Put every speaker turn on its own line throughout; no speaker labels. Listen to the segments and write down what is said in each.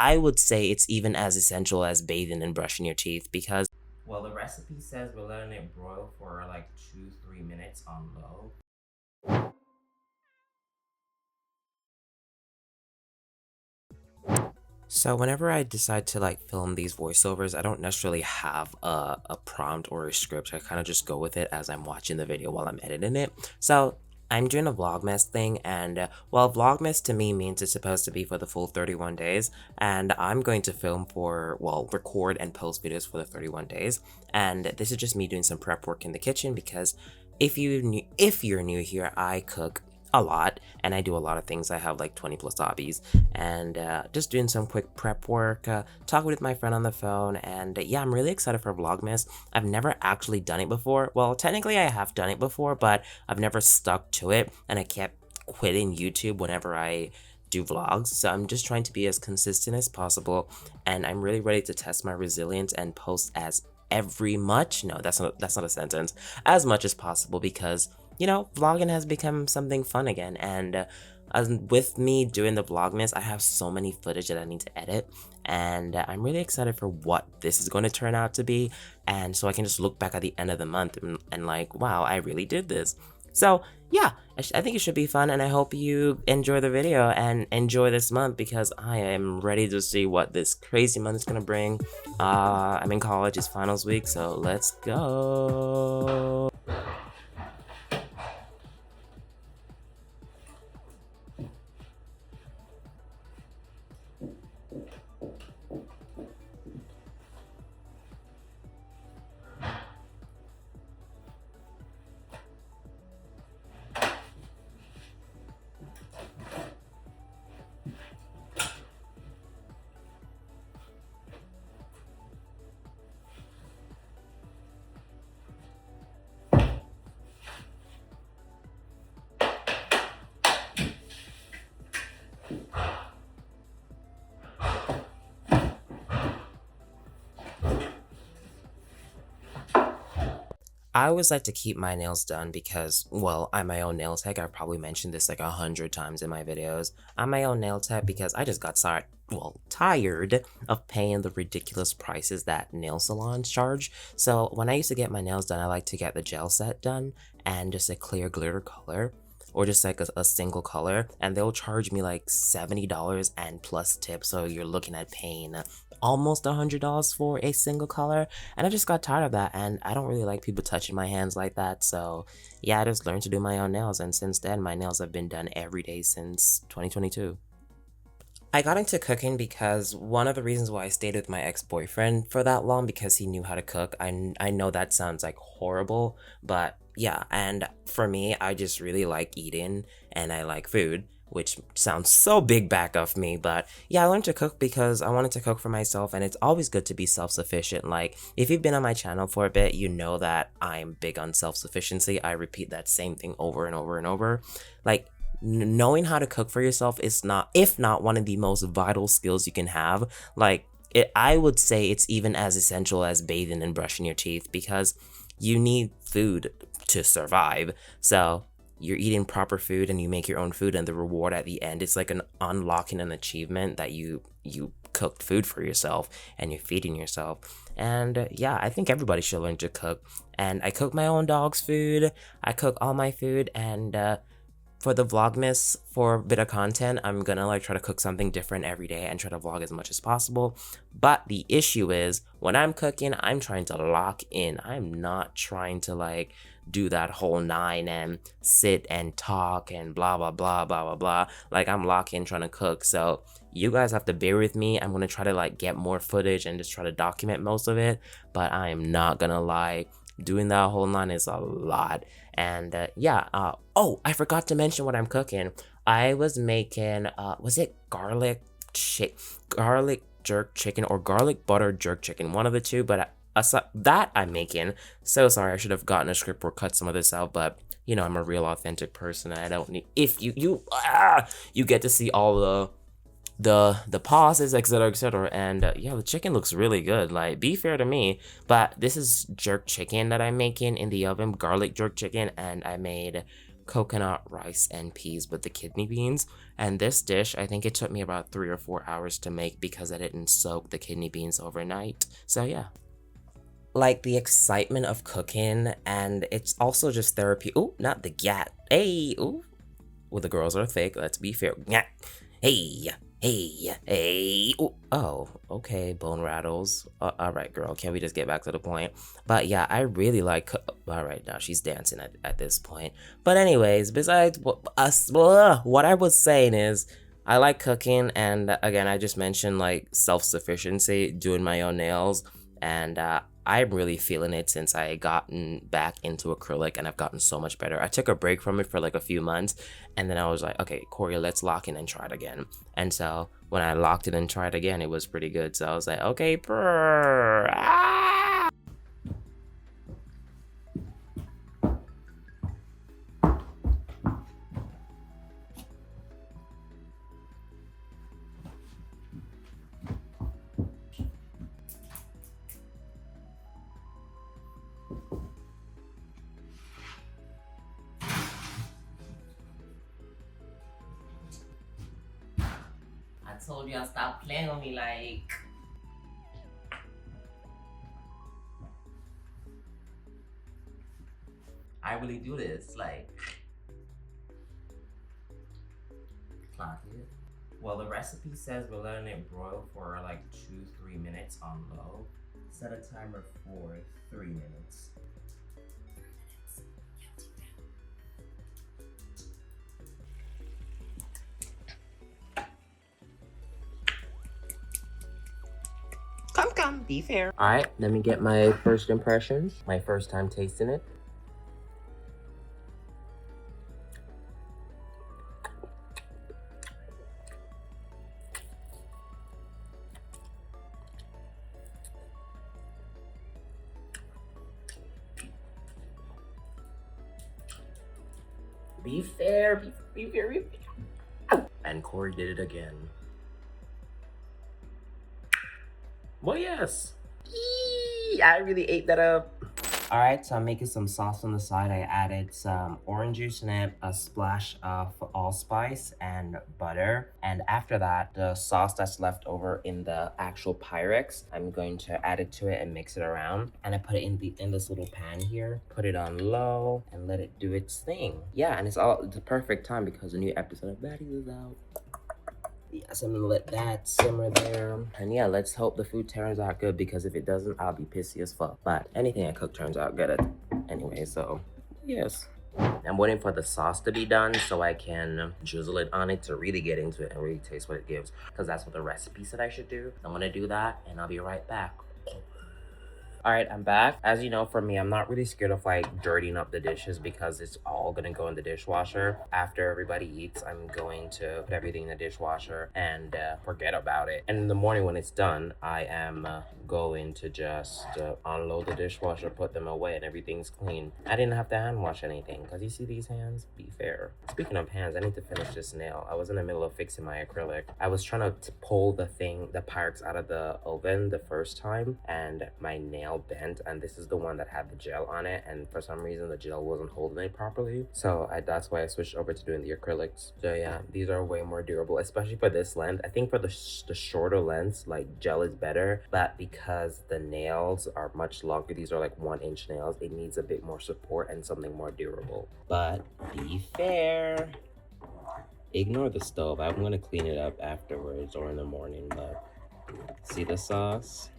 I would say it's even as essential as bathing and brushing your teeth because, well, the recipe says we're letting it broil for like 2-3 minutes on low. So whenever I decide to like film these voiceovers, I don't necessarily have a prompt or a script. I kind of just go with it as I'm watching the video while I'm editing it. So I'm doing a Vlogmas thing, and well, Vlogmas to me means it's supposed to be for the full 31 days, and I'm going to film for, well, record and post videos for the 31 days. And this is just me doing some prep work in the kitchen because if you're new here, I cook a lot and I do a lot of things. I have like 20 plus hobbies, and just doing some quick prep work, talking with my friend on the phone, and yeah, I'm really excited for Vlogmas. I've never actually done it before. Well, technically I have done it before, but I've never stuck to it, and I kept quitting YouTube whenever I do vlogs. So I'm just trying to be as consistent as possible, and I'm really ready to test my resilience and post as that's not a sentence, as much as possible, because vlogging has become something fun again, and with me doing the Vlogmas, I have so many footage that I need to edit, and I'm really excited for what this is going to turn out to be, and so I can just look back at the end of the month and like, wow, I really did this. So yeah, I think it should be fun, and I hope you enjoy the video and enjoy this month, because I am ready to see what this crazy month is going to bring. I'm in college, it's finals week, so let's go. I always like to keep my nails done because, well, I'm my own nail tech. I've probably mentioned this like 100 times in my videos. I'm my own nail tech because I just got tired of paying the ridiculous prices that nail salons charge. So when I used to get my nails done, I like to get the gel set done and just a clear glitter color, or just like a single color, and they'll charge me like $70 and plus tips. So you're looking at paying almost $100 for a single color, and I just got tired of that, and I don't really like people touching my hands like that. So yeah, I just learned to do my own nails, and since then my nails have been done every day since 2022. I got into cooking because one of the reasons why I stayed with my ex-boyfriend for that long, because he knew how to cook. I know that sounds like horrible, but yeah, and for me, I just really like eating and I like food, which sounds so big back of me, but yeah, I learned to cook because I wanted to cook for myself, and it's always good to be self-sufficient. Like, if you've been on my channel for a bit, you know that I'm big on self-sufficiency. I repeat that same thing over and over and over. Like, knowing how to cook for yourself is not, if not one of the most vital skills you can have. Like, I would say it's even as essential as bathing and brushing your teeth, because you need food to survive. So you're eating proper food and you make your own food, and the reward at the end, it's like an unlocking an achievement that you cooked food for yourself and you're feeding yourself. And yeah, I think everybody should learn to cook. And I cook my own dog's food, I cook all my food, and for the Vlogmas, for a bit of content, I'm gonna like try to cook something different every day and try to vlog as much as possible. But the issue is, when I'm cooking, I'm trying to lock in. I'm not trying to like do that whole 9 and sit and talk and blah blah blah blah blah blah. Like, I'm locked in trying to cook. So you guys have to bear with me. I'm gonna try to like get more footage and just try to document most of it. But I am not gonna lie, doing that whole 9 is a lot. And yeah, oh, I forgot to mention what I'm cooking. I was making, was it garlic jerk chicken or garlic butter jerk chicken? One of the two, but that I'm making. So sorry, I should have gotten a script or cut some of this out, but I'm a real authentic person, and I don't need, if you get to see all the pauses, etc. And yeah, the chicken looks really good. Like, be fair to me. But this is jerk chicken that I'm making in the oven, garlic jerk chicken, and I made coconut rice and peas with the kidney beans. And this dish, I think it took me about 3 or 4 hours to make because I didn't soak the kidney beans overnight. So yeah. Like the excitement of cooking, and it's also just therapy. Ooh, not the gat. Hey, ooh. Well, the girls are thick, let's be fair. Gat. Hey, hey, hey. Ooh. Oh, okay, bone rattles. All right, girl, can we just get back to the point? But yeah, I really like. All right, now she's dancing at this point. But anyways, besides what I was saying is, I like cooking, and again, I just mentioned like self-sufficiency, doing my own nails, and I'm really feeling it since I gotten back into acrylic, and I've gotten so much better. I took a break from it for like a few months, and then I was like, okay, Corey, let's lock in and try it again. And so when I locked in and tried again, it was pretty good. So I was like, okay, purr. Ah! I told you I'll stop playing with me, like. I really do this, like. Clock it. Well, the recipe says we're letting it broil for like 2-3 minutes on low. Set a timer for 3 minutes. Come, be fair. All right, let me get my first impressions. My first time tasting it. Be fair, be fair, be fair. And Corey did it again. Well, yes. Eee, I really ate that up. All right, so I'm making some sauce on the side. I added some orange juice in it, a splash of allspice, and butter. And after that, the sauce that's left over in the actual Pyrex, I'm going to add it to it and mix it around. And I put it in this little pan here, put it on low, and let it do its thing. Yeah, and it's the perfect time because a new episode of Baddies is out. Yeah, so I'm gonna let that simmer there. And yeah, let's hope the food turns out good, because if it doesn't, I'll be pissy as fuck. But anything I cook turns out good anyway, so yes. I'm waiting for the sauce to be done so I can drizzle it on it to really get into it and really taste what it gives, because that's what the recipe said I should do. I'm gonna do that, and I'll be right back. All right, I'm back. As you know, for me, I'm not really scared of like dirtying up the dishes because it's all gonna go in the dishwasher. After everybody eats, I'm going to put everything in the dishwasher and forget about it. And in the morning when it's done, I am going to just unload the dishwasher, put them away, and everything's clean. I didn't have to hand wash anything, because you see these hands? Be fair. Speaking of hands, I need to finish this nail. I was in the middle of fixing my acrylic. I was trying to pull the Pyrex out of the oven the first time, and my nail bent, and this is the one that had the gel on it, and for some reason the gel wasn't holding it properly, so that's why I switched over to doing the acrylics. So yeah, these are way more durable, especially for this length. I think for the shorter lengths, like gel is better, but because the nails are much longer, these are like 1-inch nails, it needs a bit more support and something more durable. But be fair, ignore the stove. I'm gonna clean it up afterwards or in the morning. But see the sauce?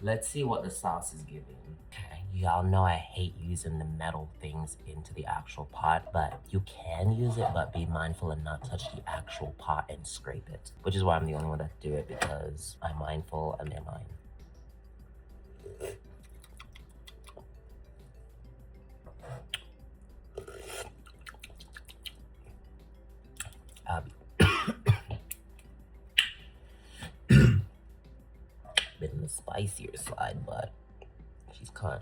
Let's see what the sauce is giving. Okay, y'all know I hate using the metal things into the actual pot, but you can use it, but be mindful and not touch the actual pot and scrape it. Which is why I'm the only one that do it, because I'm mindful and they're mine. Been the spicier side, but she's cut.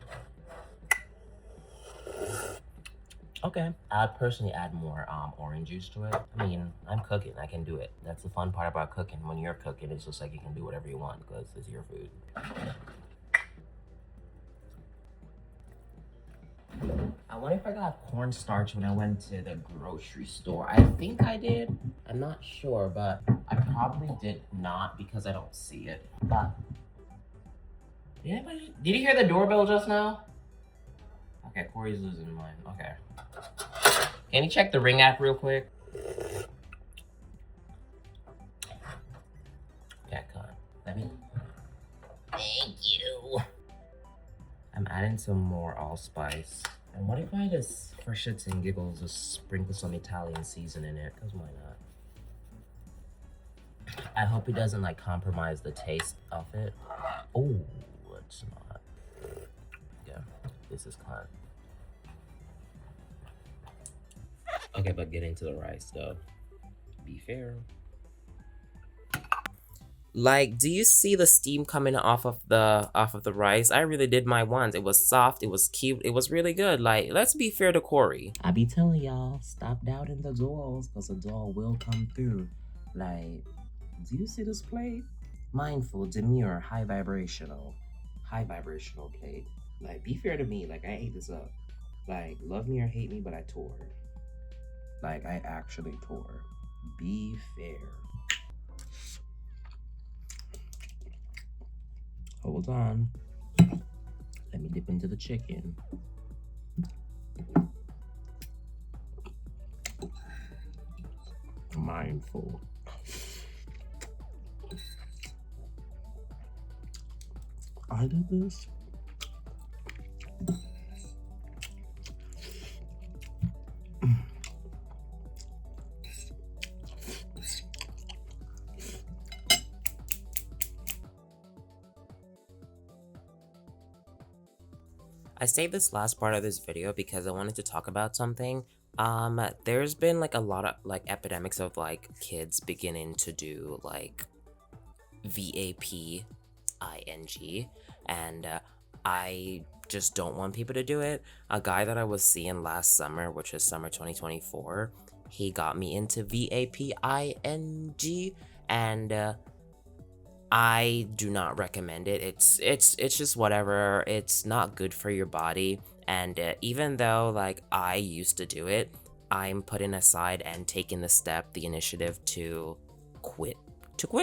Okay, I'd personally add more orange juice to it. I mean, I'm cooking, I can do it. That's the fun part about cooking. When you're cooking, it's just like you can do whatever you want because it's your food. I wonder if I got cornstarch when I went to the grocery store. I think I did. I'm not sure, but I probably did not because I don't see it. But did you hear the doorbell just now? Okay, Corey's losing mine. Okay. Can you check the Ring app real quick? Okay, come on. Let me. Thank you. I'm adding some more allspice. And what if I just, for shits and giggles, just sprinkle some Italian season in it? Because why not? I hope it doesn't like compromise the taste of it. Oh, it's not. Yeah, this is kind. Okay, but getting to the rice though. Be fair. Like, do you see the steam coming off of the rice? I really did my once. It was soft, it was cute, it was really good. Like, let's be fair to Corey. I be telling y'all, stop doubting the doors, because the door will come through. Like, do you see this plate? Mindful, demure, high vibrational plate. Like, be fair to me. Like, I ate this up. Like, love me or hate me, but I tore. Like, I actually tore. Be fair. Hold on. Let me dip into the chicken. Mindful. I did this. I saved this last part of this video because I wanted to talk about something. There's been like a lot of like epidemics of like kids beginning to do like VAPING, and I just don't want people to do it. A guy that I was seeing last summer, which is summer 2024, he got me into VAPING, and I do not recommend it. It's just whatever. It's not good for your body. And even though like I used to do it, I'm putting aside and taking the initiative to quit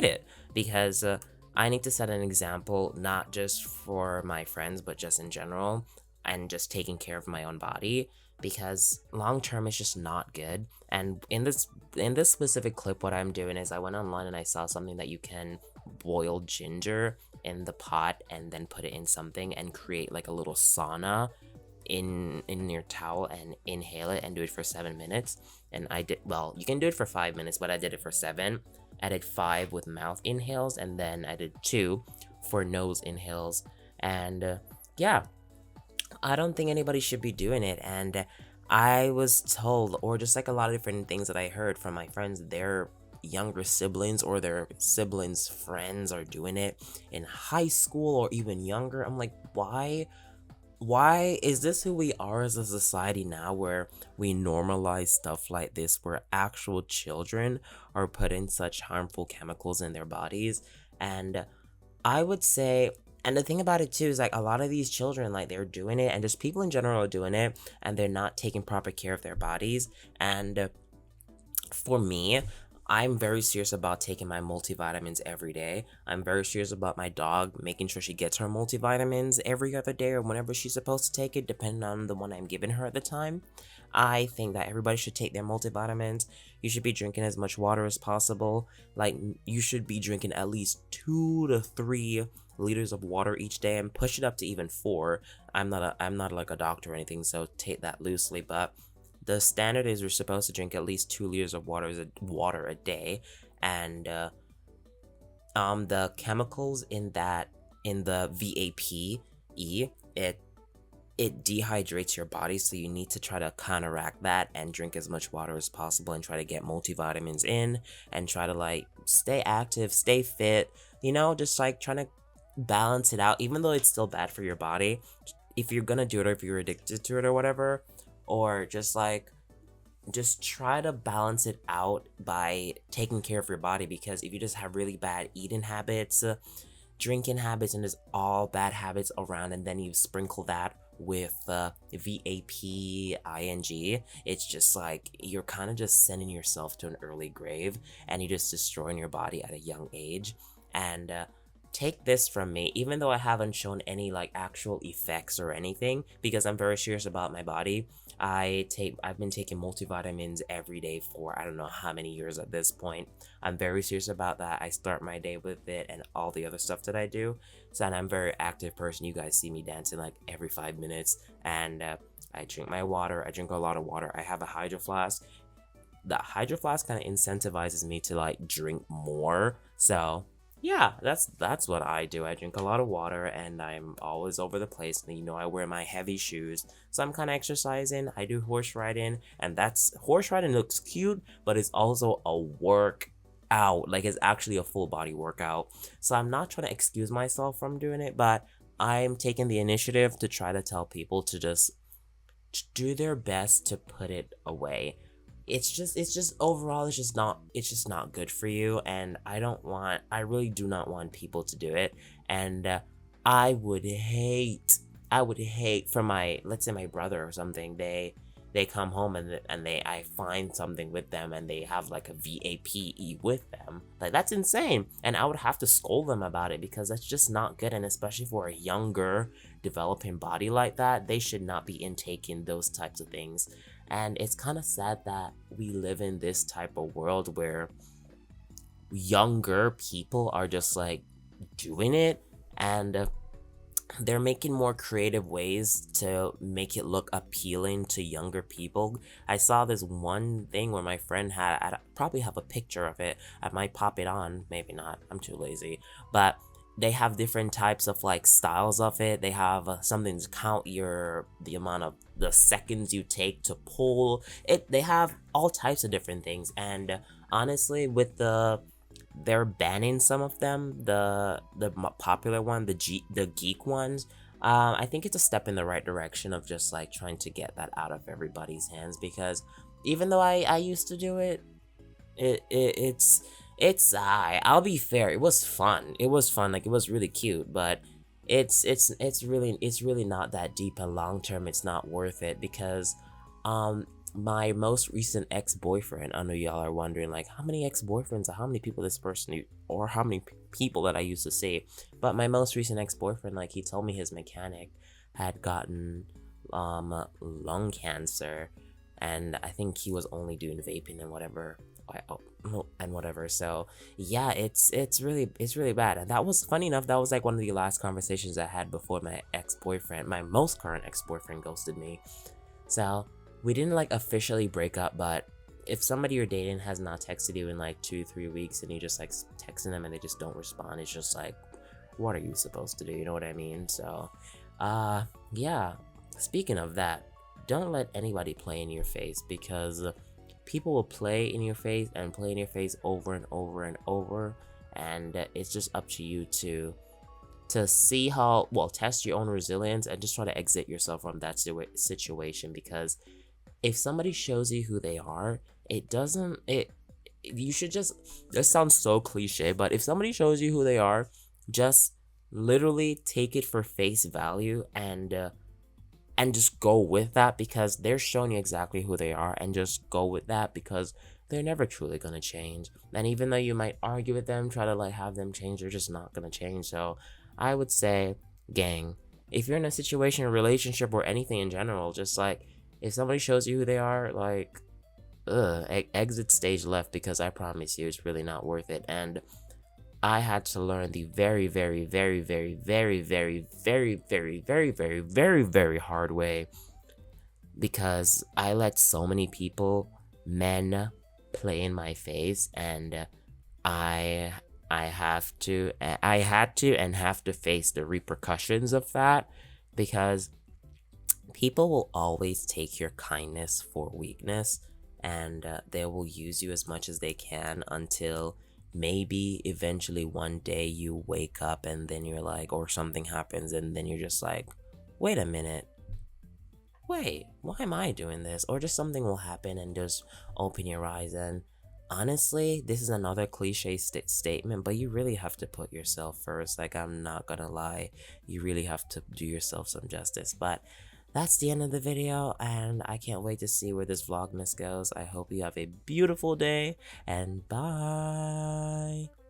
it, because I need to set an example, not just for my friends, but just in general, and just taking care of my own body, because long term it's just not good. And in this specific clip, what I'm doing is I went online and I saw something that you can boil ginger in the pot and then put it in something and create like a little sauna in your towel and inhale it and do it for 7 minutes. And I did, well, you can do it for 5 minutes, but I did it for 7. I did 5 with mouth inhales, and then I did 2 for nose inhales. And yeah, I don't think anybody should be doing it. And I was told, or just like a lot of different things that I heard from my friends, their younger siblings or their siblings' friends are doing it in high school or even younger. I'm like, why is this who we are as a society now, where we normalize stuff like this, where actual children are putting such harmful chemicals in their bodies? And I would say, and the thing about it too is like a lot of these children, like they're doing it, and just people in general are doing it, and they're not taking proper care of their bodies. And for me, I'm very serious about taking my multivitamins every day. I'm very serious about my dog, making sure she gets her multivitamins every other day or whenever she's supposed to take it, depending on the one I'm giving her at the time. I think that everybody should take their multivitamins. You should be drinking as much water as possible. Like, you should be drinking at least 2 to 3 liters of water each day, and push it up to even 4. I'm not like a doctor or anything, so take that loosely, but the standard is you're supposed to drink at least 2 liters of water a day. And the chemicals in the VAPE, it dehydrates your body, so you need to try to counteract that and drink as much water as possible and try to get multivitamins in and try to like stay active, stay fit, just like trying to balance it out, even though it's still bad for your body. If you're gonna do it, or if you're addicted to it or whatever, or just try to balance it out by taking care of your body. Because if you just have really bad eating habits, drinking habits, and just all bad habits around, and then you sprinkle that with VAPING. It's just like you're kind of just sending yourself to an early grave, and you're just destroying your body at a young age. And take this from me, even though I haven't shown any like actual effects or anything, because I'm very serious about my body. I've been taking multivitamins every day for I don't know how many years at this point. I'm very serious about that. I start my day with it and all the other stuff that I do. So, and I'm a very active person. You guys see me dancing like every 5 minutes, and I drink my water. I drink a lot of water. I have a hydro flask. The hydro flask kind of incentivizes me to like drink more. So yeah, that's what I do. I drink a lot of water, and I'm always over the place. And I wear my heavy shoes, so I'm kind of exercising. I do horse riding, and that's horse riding looks cute, but it's also a workout. Like, it's actually a full body workout. So I'm not trying to excuse myself from doing it, but I'm taking the initiative to try to tell people to just do their best to put it away. It's just overall, it's just not good for you, and I really do not want people to do it. And I would hate for let's say my brother or something, they come home, and I find something with them, and they have like a VAPE with them. Like, that's insane, and I would have to scold them about it, because that's just not good. And especially for a younger developing body like that, they should not be intaking those types of things. And it's kind of sad that we live in this type of world where younger people are just like doing it, and they're making more creative ways to make it look appealing to younger people. I saw this one thing where my friend I probably have a picture of it. I might pop it on, maybe not. I'm too lazy. But they have different types of like styles of it. They have something to count the amount of the seconds you take to pull it. They have all types of different things, and honestly, with they're banning some of them, the popular one, the geek ones. I think it's a step in the right direction of just like trying to get that out of everybody's hands, because even though I used to do it, I'll be fair, it was fun. Like, it was really cute, but it's really not that deep, and long term it's not worth it, because my most recent ex-boyfriend, I know y'all are wondering like how many ex-boyfriends or how many people this person or how many people that I used to see. But my most recent ex-boyfriend, like, he told me his mechanic had gotten lung cancer, and I think he was only doing vaping and whatever. So yeah, it's really bad. And that was funny enough, that was like one of the last conversations I had before my most current ex-boyfriend ghosted me. So we didn't like officially break up, but if somebody you're dating has not texted you in like 2-3 weeks, and you just like texting them and they just don't respond, it's just like, what are you supposed to do? You know what I mean? So yeah, speaking of that, don't let anybody play in your face, because people will play in your face and play in your face over and over and over, and it's just up to you to see how test your own resilience, and just try to exit yourself from that situation. Because if somebody shows you who they are, you should just, this sounds so cliche, but if somebody shows you who they are, just literally take it for face value, and just go with that, because they're showing you exactly who they are, and just go with that, because they're never truly gonna change. And even though you might argue with them, try to like have them change, they're just not gonna change. So I would say, gang, if you're in a situation, a relationship, or anything in general, just like, if somebody shows you who they are, like, exit stage left, because I promise you it's really not worth it. And I had to learn the very, very, very, very, very, very, very, very, very, very, very, very hard way, because I let so many men play in my face, and I had to and have to face the repercussions of that, because people will always take your kindness for weakness, and they will use you as much as they can, until maybe eventually one day you wake up, and then you're like, or something happens, and then you're just like, wait a minute, why am I doing this? Or just something will happen and just open your eyes. And honestly, this is another cliche statement, but you really have to put yourself first. Like, I'm not gonna lie, you really have to do yourself some justice. But that's the end of the video, and I can't wait to see where this Vlogmas goes. I hope you have a beautiful day, and bye!